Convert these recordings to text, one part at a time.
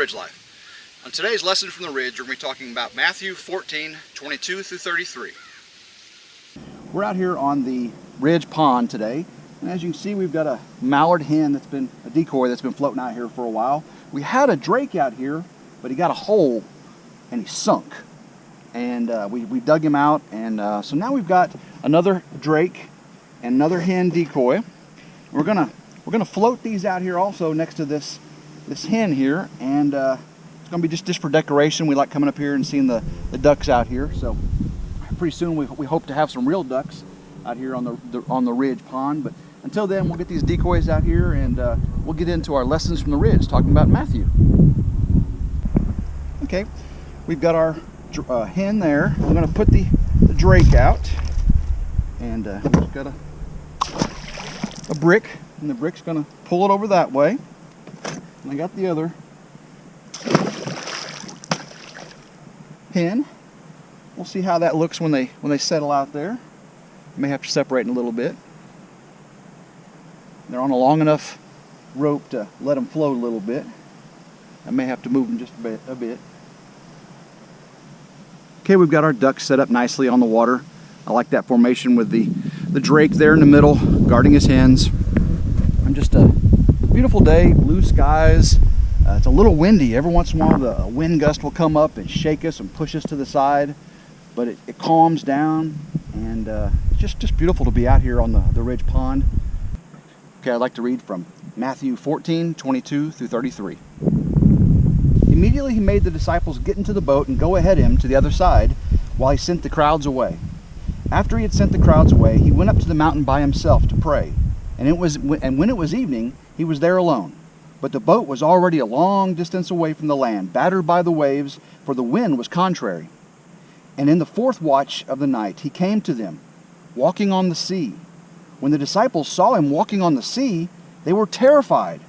RidgeLife. On today's lesson from the Ridge, we're going to be talking about Matthew 14, 22 through 33. We're out here on the Ridge Pond today, and as you can see, we've got a mallard hen that's been a decoy that's been floating out here for a while. We had a drake out here, but he got a hole and he sunk. And we dug him out, and so now we've got another drake and another hen decoy. We're gonna float these out here also next to this hen here, and it's gonna be just for decoration. We like coming up here and seeing the ducks out here. So pretty soon we hope to have some real ducks out here on the Ridge Pond. But until then, we'll get these decoys out here, and we'll get into our lessons from the Ridge, talking about Matthew. Okay, we've got our hen there. We're going to put the drake out, and we've got a brick, and the brick's going to pull it over that way. And I got the other hen. We'll see how that looks when they settle out there. May have to separate in a little bit. They're on a long enough rope to let them float a little bit. I may have to move them just a bit. Okay, we've got our ducks set up nicely on the water. I like that formation with the drake there in the middle, guarding his hens. And just a beautiful day, blue skies. It's a little windy. Every once in a while, the wind gust will come up and shake us and push us to the side. But it calms down, and it's just beautiful to be out here on the Ridge Pond. Okay, I'd like to read from Matthew 14, 22 through 33. Immediately he made the disciples get into the boat and go ahead of him to the other side while he sent the crowds away. After he had sent the crowds away, he went up to the mountain by himself to pray. And when it was evening, he was there alone. But the boat was already a long distance away from the land, battered by the waves, for the wind was contrary. And in the fourth watch of the night he came to them, walking on the sea. When the disciples saw him walking on the sea, they were terrified,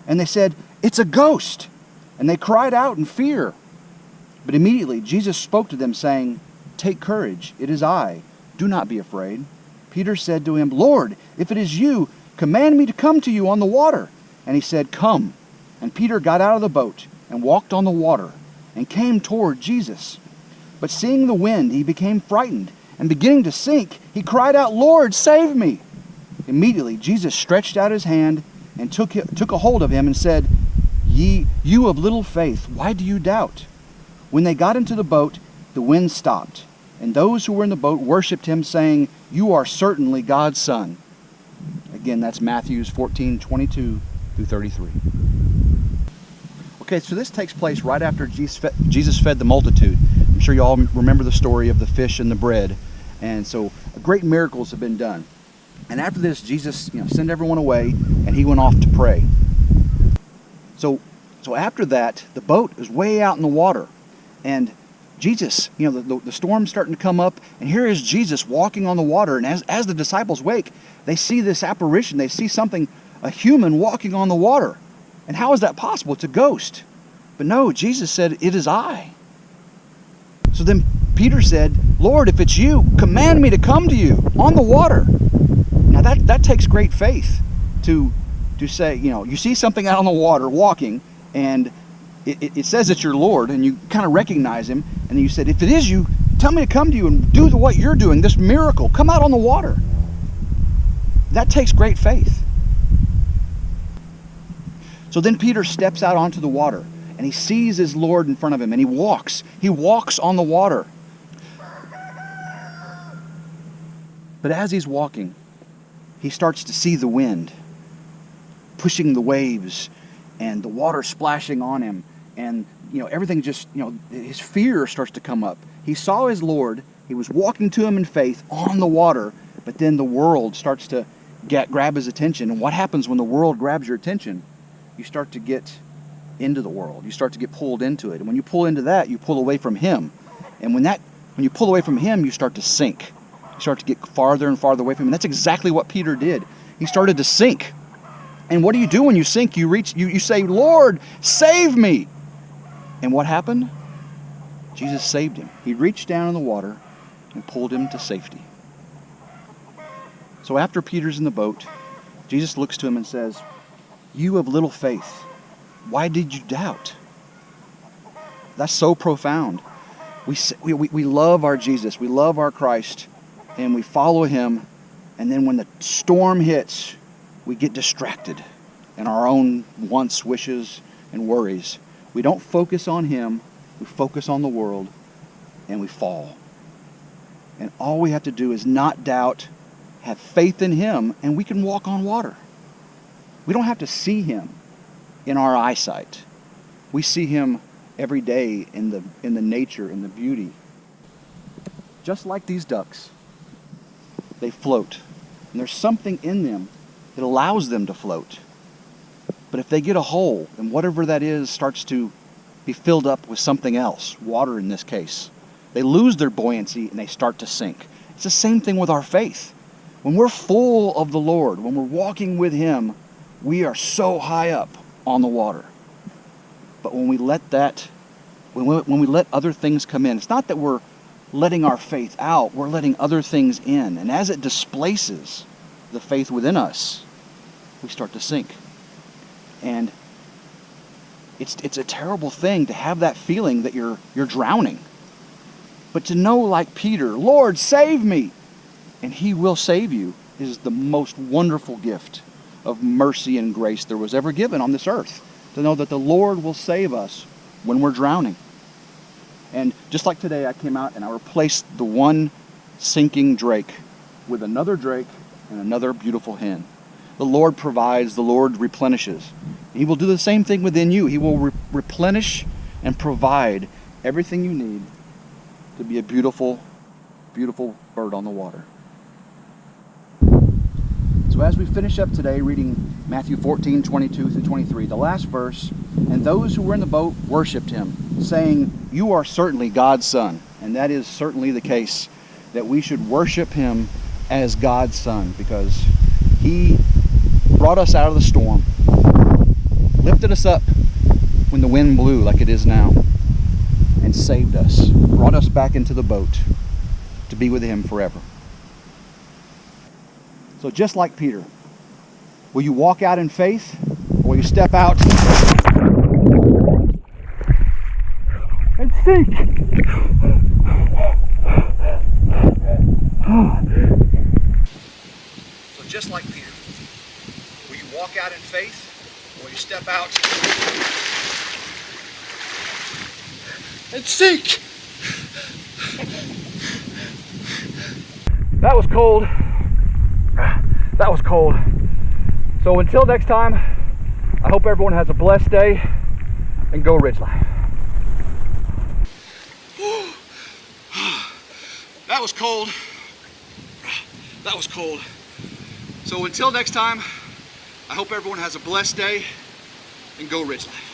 and they said, "It's a ghost!" And they cried out in fear. But immediately Jesus spoke to them, saying, "Take courage, it is I. Do not be afraid." Peter said to him, "Lord, if it is you, command me to come to you on the water." And he said, "Come." And Peter got out of the boat and walked on the water and came toward Jesus. But seeing the wind, he became frightened, and beginning to sink, he cried out, "Lord, save me!" Immediately Jesus stretched out his hand and took a hold of him and said, You of little faith, why do you doubt?" When they got into the boat, the wind stopped, and those who were in the boat worshipped him, saying, "You are certainly God's Son." Again, that's Matthew 14, 22 through 33. Okay, so this takes place right after Jesus fed the multitude. I'm sure you all remember the story of the fish and the bread. And so great miracles have been done. And after this, Jesus sent everyone away, and he went off to pray. So after that, the boat is way out in the water, and Jesus, the storm's starting to come up, and here is Jesus walking on the water. And as the disciples wake, they see this apparition. They see something, a human walking on the water. And how is that possible? It's a ghost. But no, Jesus said, "It is I." So then Peter said, "Lord, if it's you, command me to come to you on the water." Now that takes great faith to say, you see something out on the water walking, and it says it's your Lord, and you kind of recognize him, and you said, "If it is you, tell me to come to you and do what you're doing, this miracle. Come out on the water." That takes great faith. So then Peter steps out onto the water, and he sees his Lord in front of him, and he walks on the water. But as he's walking, he starts to see the wind pushing the waves and the water splashing on him, and everything just, his fear starts to come up. He saw his Lord, he was walking to him in faith on the water, but then the world starts to grab his attention. And what happens when the world grabs your attention? You start to get into the world. You start to get pulled into it. And when you pull into that, you pull away from him. And when you pull away from him, you start to sink. You start to get farther and farther away from him. And that's exactly what Peter did. He started to sink. And what do you do when you sink? You say, "Lord, save me." And what happened? Jesus saved him. He reached down in the water and pulled him to safety. So after Peter's in the boat, Jesus looks to him and says, "You of little faith, why did you doubt?" That's so profound. We love our Jesus, we love our Christ, and we follow him, and then when the storm hits, we get distracted in our own wants, wishes, and worries. We don't focus on him, we focus on the world, and we fall. And all we have to do is not doubt, have faith in him, and we can walk on water. We don't have to see him in our eyesight. We see him every day in the nature, in the beauty. Just like these ducks, they float. And there's something in them that allows them to float. But if they get a hole, and whatever that is starts to be filled up with something else, water in this case, they lose their buoyancy and they start to sink. It's the same thing with our faith. When we're full of the Lord, when we're walking with him, we are so high up on the water. But when we let when we let other things come in, it's not that we're letting our faith out, we're letting other things in. And as it displaces the faith within us, we start to sink. And it's a terrible thing to have that feeling that you're drowning. But to know, like Peter, Lord, save me, and he will save you, is the most wonderful gift of mercy and grace there was ever given on this earth. To know that the Lord will save us when we're drowning. And just like today, I came out and I replaced the one sinking drake with another drake and another beautiful hen. The Lord provides, the Lord replenishes. He will do the same thing within you. He will replenish and provide everything you need to be a beautiful, beautiful bird on the water. So as we finish up today reading Matthew 14, 22 through 23, the last verse, and those who were in the boat worshipped him, saying, you are certainly God's son. And that is certainly the case, that we should worship him as God's son, because he brought us out of the storm, lifted us up when the wind blew like it is now, and saved us, brought us back into the boat to be with him forever. So just like Peter, will you walk out in faith, or will you step out and sink? So just like Peter, will you walk out in faith, or will you step out and sink? That was cold. That was cold. So until next time, I hope everyone has a blessed day, and go RidgeLife. That was cold. That was cold. So until next time, I hope everyone has a blessed day, and go RidgeLife.